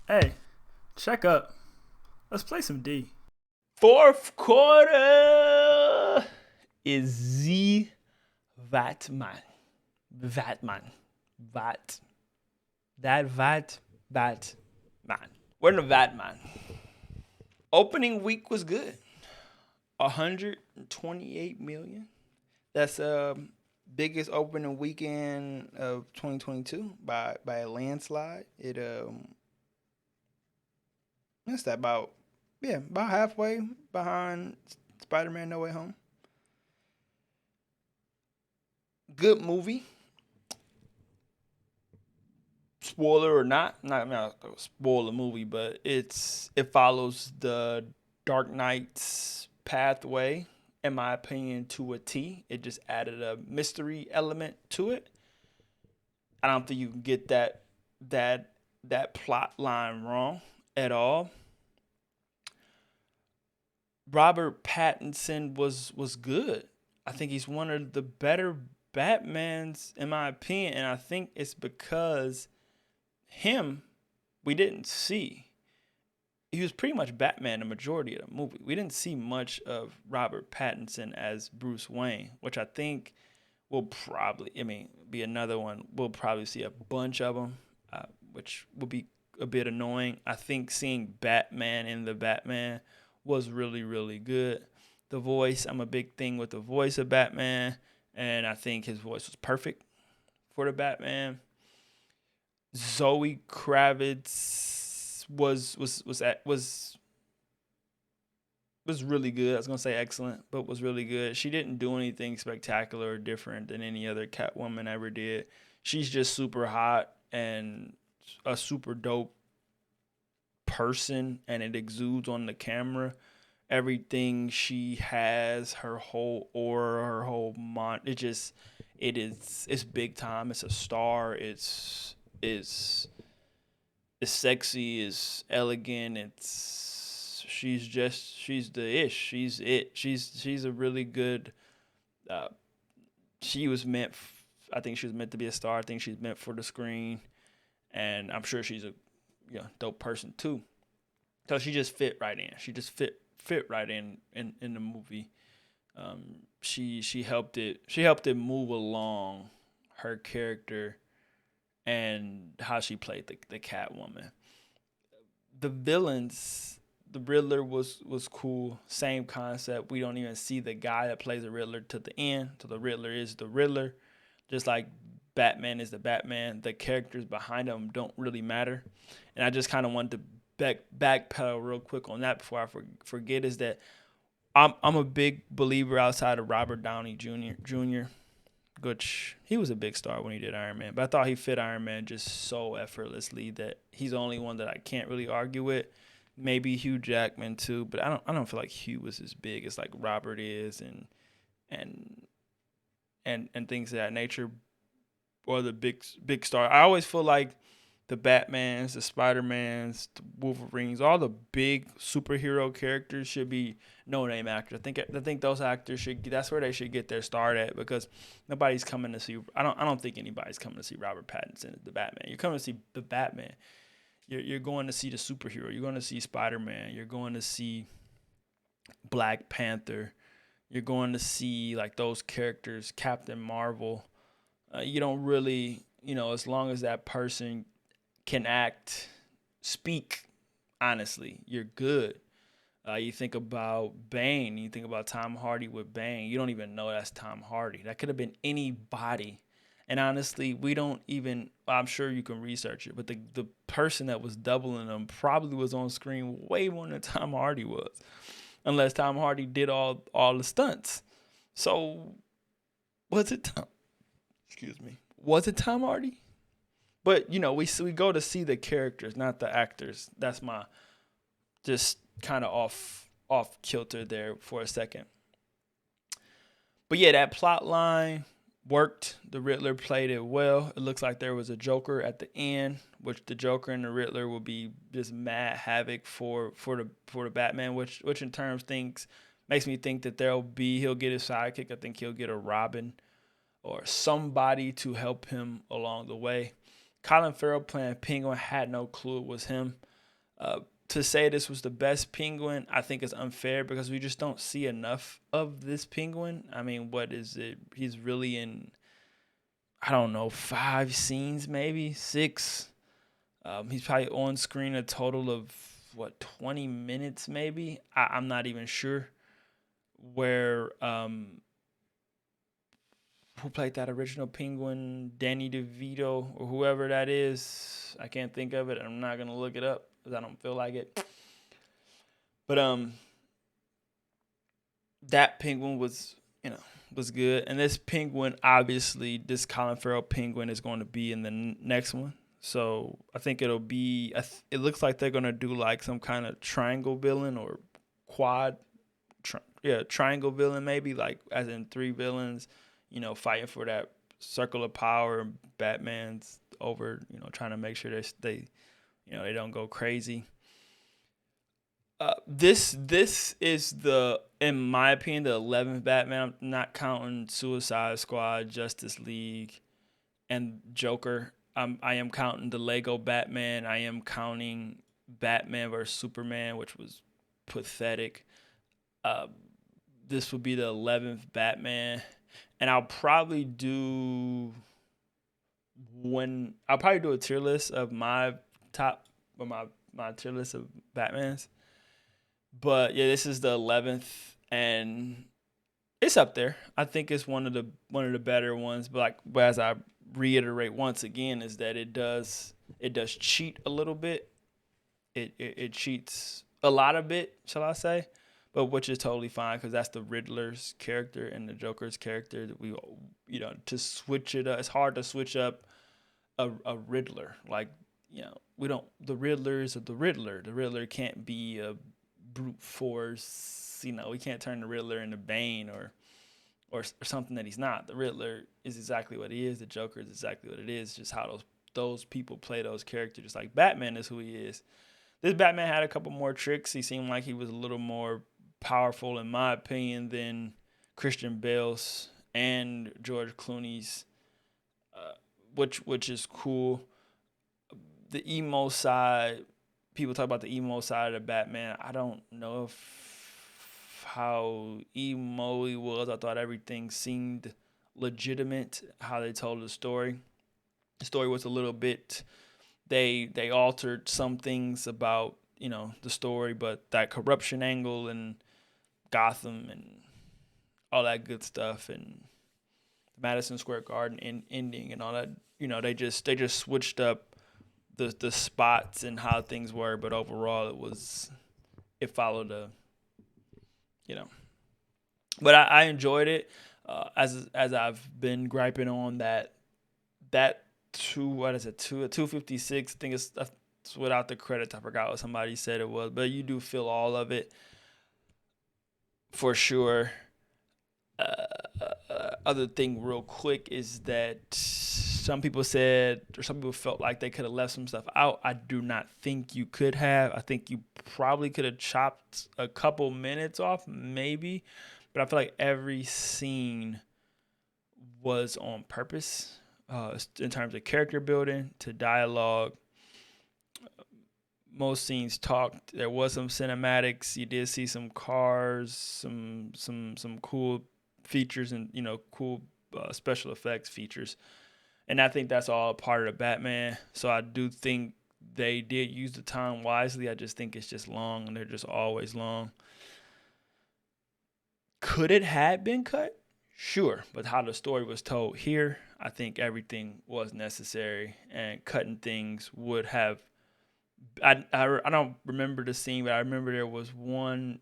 Hey, check up. Let's play some D. Fourth quarter is the Vatman. Vatman. Vat. That Vat man. We're in the Vatman. Opening week was good. 128 million. That's biggest opening weekend of 2022 by a landslide. It's that about halfway behind Spider-Man No Way Home. Good movie. Spoiler or not, I'm not gonna spoil the movie, but it follows the Dark Knight's pathway, in my opinion, to a T. It just added a mystery element to it. I don't think you can get that that plot line wrong at all. Robert Pattinson was good. I think he's one of the better Batmans in my opinion, and I think it's because him we didn't see. He was pretty much Batman the majority of the movie. We didn't see much of Robert Pattinson as Bruce Wayne, which I think will probably, be another one. We'll probably see a bunch of them, which will be a bit annoying. I think seeing Batman in the Batman was really, really good. The voice, I'm a big thing with the voice of Batman, and I think his voice was perfect for the Batman. Zoe Kravitz was really good. I was gonna say excellent, but was really good. She didn't do anything spectacular or different than any other Catwoman ever did. She's just super hot and a super dope person, and it exudes on the camera. Everything she has, her whole aura, her whole mind, it's big time. It's a star. It's sexy, it's elegant, she's the ish, she's it. She's a really good. Uh, she was meant. I think she was meant to be a star. I think she's meant for the screen, and I'm sure she's a dope person too. So she just fit right in. She just fit right in the movie. She helped it move along her character and how she played the Catwoman. The villains, the Riddler was cool. Same concept. We don't even see the guy that plays the Riddler to the end. So the Riddler is the Riddler, just like Batman is the Batman. The characters behind him don't really matter. And I just kind of want to backpedal real quick on that before I forget. Is that I'm a big believer outside of Robert Downey Jr. Which he was a big star when he did Iron Man, but I thought he fit Iron Man just so effortlessly that he's the only one that I can't really argue with. Maybe Hugh Jackman too, but I don't feel like Hugh was as big as like Robert is and and things of that nature, or the big star. I always feel like the Batmans, the Spider-Mans, the Wolverines, all the big superhero characters should be no name actors. I think those actors should, that's where they should get their start at, because nobody's coming to see. I don't think anybody's coming to see Robert Pattinson as the Batman. You're coming to see the Batman. You're going to see the superhero. You're going to see Spider-Man. You're going to see Black Panther. You're going to see like those characters, Captain Marvel. You don't really, as long as that person can act, speak honestly, you're good. You think about Bane, you think about Tom Hardy with Bane. You don't even know that's Tom Hardy. That could have been anybody. And honestly, we don't even, I'm sure you can research it, but the person that was doubling them probably was on screen way more than Tom Hardy was, unless Tom Hardy did all the stunts. So, was it Tom? Excuse me. Was it Tom Hardy? But we go to see the characters, not the actors. That's my just kind of off kilter there for a second. But yeah, that plot line worked. The Riddler played it well. It looks like there was a Joker at the end, which the Joker and the Riddler will be just mad havoc for the Batman, which in terms things makes me think that he'll get his sidekick. I think he'll get a Robin or somebody to help him along the way. Colin Farrell playing Penguin, had no clue it was him. To say this was the best Penguin, I think is unfair because we just don't see enough of this Penguin. I mean, what is it? He's really in, I don't know, 5 scenes, maybe 6. He's probably on screen a total of 20 minutes, maybe. I'm not even sure. Where who played that original Penguin? Danny DeVito or whoever that is. I can't think of it. I'm not gonna look it up because I don't feel like it. But that Penguin was was good, and this Penguin, obviously, this Colin Farrell Penguin is going to be in the next one. So I think it'll be. It looks like they're gonna do like some kind of triangle villain or quad. Triangle villain maybe, like as in 3 villains, fighting for that circle of power. Batman's over, trying to make sure they they don't go crazy. This is in my opinion, the 11th Batman. I'm not counting Suicide Squad, Justice League, and Joker. I am counting the Lego Batman. I am counting Batman vs Superman, which was pathetic. This would be the 11th Batman, and I'll probably do a tier list of my top or my tier list of Batmans. But yeah, this is the 11th, and it's up there. I think it's one of the better ones. But as I reiterate once again, is that it does cheat a little bit. It cheats a lot of it, shall I say? But which is totally fine because that's the Riddler's character and the Joker's character. That we, to switch it up, it's hard to switch up a Riddler. Like, we don't. The Riddler is the Riddler. The Riddler can't be a brute force. We can't turn the Riddler into Bane or something that he's not. The Riddler is exactly what he is. The Joker is exactly what it is. Just how those people play those characters. Just like Batman is who he is. This Batman had a couple more tricks. He seemed like he was a little more powerful, in my opinion, than Christian Bale's and George Clooney's, which is cool. The emo side, people talk about the emo side of Batman. I don't know how emo he was. I thought everything seemed legitimate, how they told the story. The story was a little bit, they altered some things about, the story, but that corruption angle and Gotham and all that good stuff and Madison Square Garden ending and all that, they just switched up the spots and how things were, but overall it followed but I enjoyed it. As I've been griping on that 256, I think it's without the credits. I forgot what somebody said it was, but you do feel all of it for sure. Other thing real quick is that some people felt like they could have left some stuff out. I do not think you could have. I think you probably could have chopped a couple minutes off, maybe, but I feel like every scene was on purpose, in terms of character building to dialogue. Most scenes talked. There was some cinematics. You did see some cars, some cool features, and cool special effects features. And I think that's all part of the Batman. So I do think they did use the time wisely. I just think it's just long, and they're just always long. Could it have been cut? Sure, but how the story was told here, I think everything was necessary, and cutting things would have. I don't remember the scene, but I remember there was one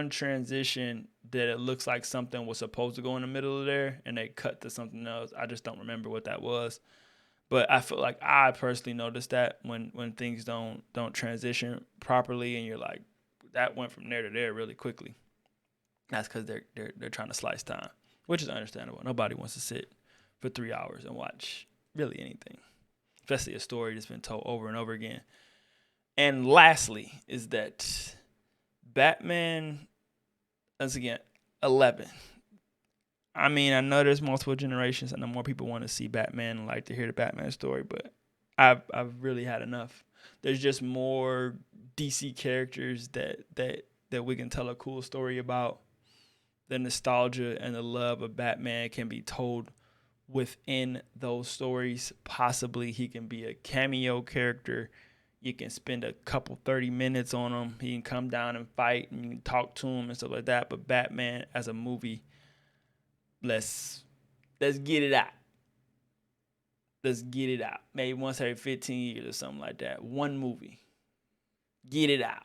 transition that it looks like something was supposed to go in the middle of there, and they cut to something else. I just don't remember what that was, but I feel like I personally noticed that when things don't transition properly, and you're like, that went from there to there really quickly. That's because they're trying to slice time, which is understandable. Nobody wants to sit for 3 hours and watch really anything, especially a story that's been told over and over again. And lastly is that Batman, once again, 11. I mean, I know there's multiple generations. I know more people want to see Batman and like to hear the Batman story, but I've really had enough. There's just more DC characters that we can tell a cool story about. The nostalgia and the love of Batman can be told within those stories. Possibly he can be a cameo character. You can spend a couple 30 minutes on him. He can come down and fight, and you can talk to him and stuff like that. But Batman as a movie, let's get it out. Let's get it out. Maybe once every 15 years or something like that. One movie. Get it out.